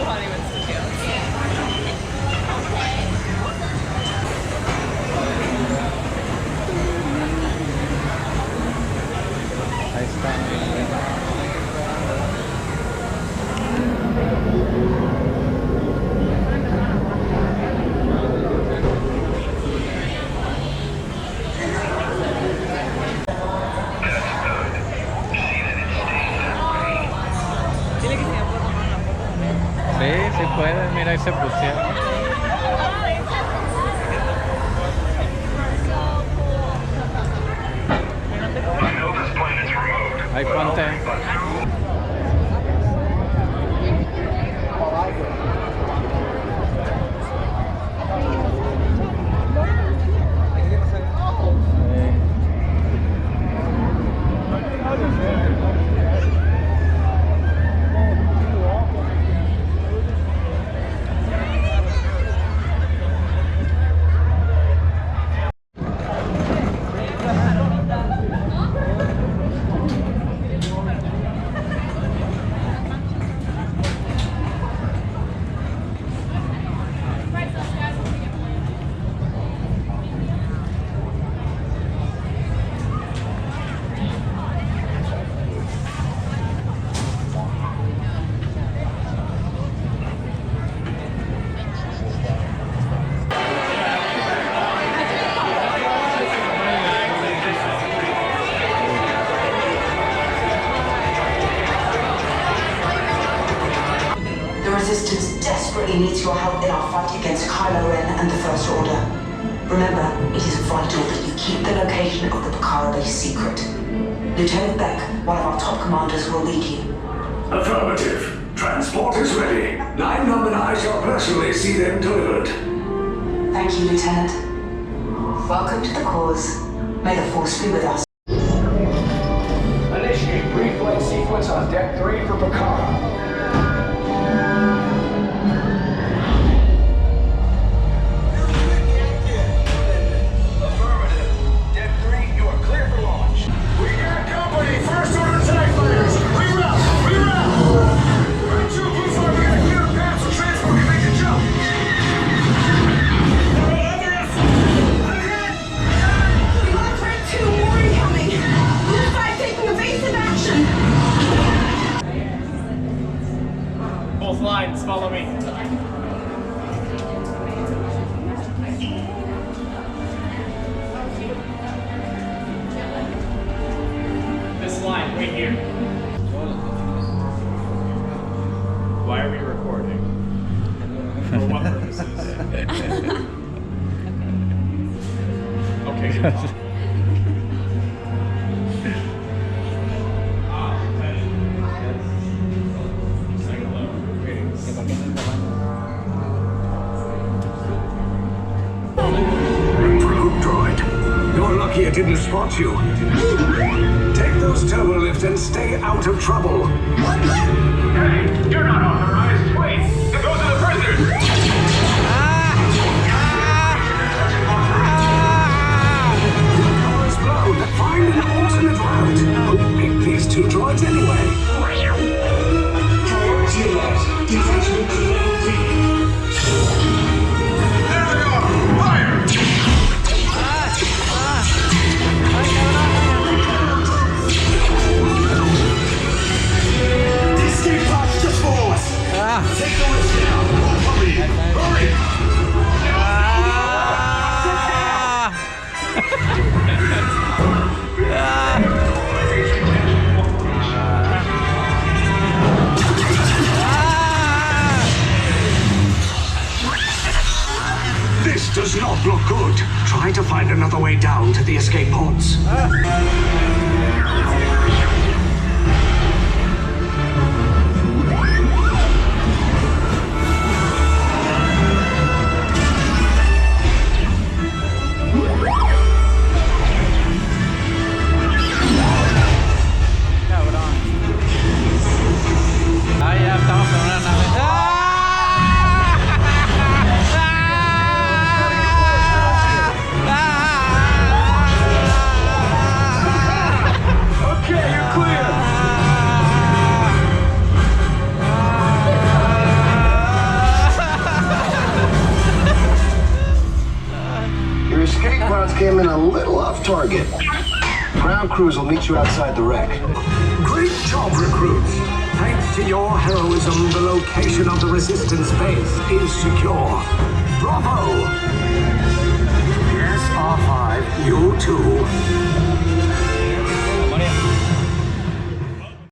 Hollywood Studios. Ahí está. Sí, sí puedes, mira, ahí se pusieron. Ahí ponte. Resistance desperately needs your help in our fight against Kylo Ren and the First Order. Remember, it is vital that you keep the location of the Bakara base secret. Lieutenant Beck, one of our top commanders, will lead you. Affirmative. Transport is ready. 9-Num and I shall personally see them delivered. Thank you, Lieutenant. Welcome to the cause. May the Force be with us. Initiate brief flight sequence on Deck 3 for Bakara. Both lines, follow me. This line, right here. Why are we recording? For what purposes? Okay, good. It didn't spot you. Take those turbo lifts and stay out of trouble. Hey, you're not authorized. Wait, those are the prisoners. Power's blown. Find an alternate route. Who picked these two droids anyway? Priority alert. Detachment complete. There they are. Fire! Take the list down. Both of you. Hurry! This does not look good. Try to find another way down to the escape pods. Okay, you're clear. escape routes came in a little off target. Ground crews will meet you outside the wreck. Great job, recruits. Thanks to your heroism, the location of the Resistance base is secure. Bravo! Yes, R5, you too.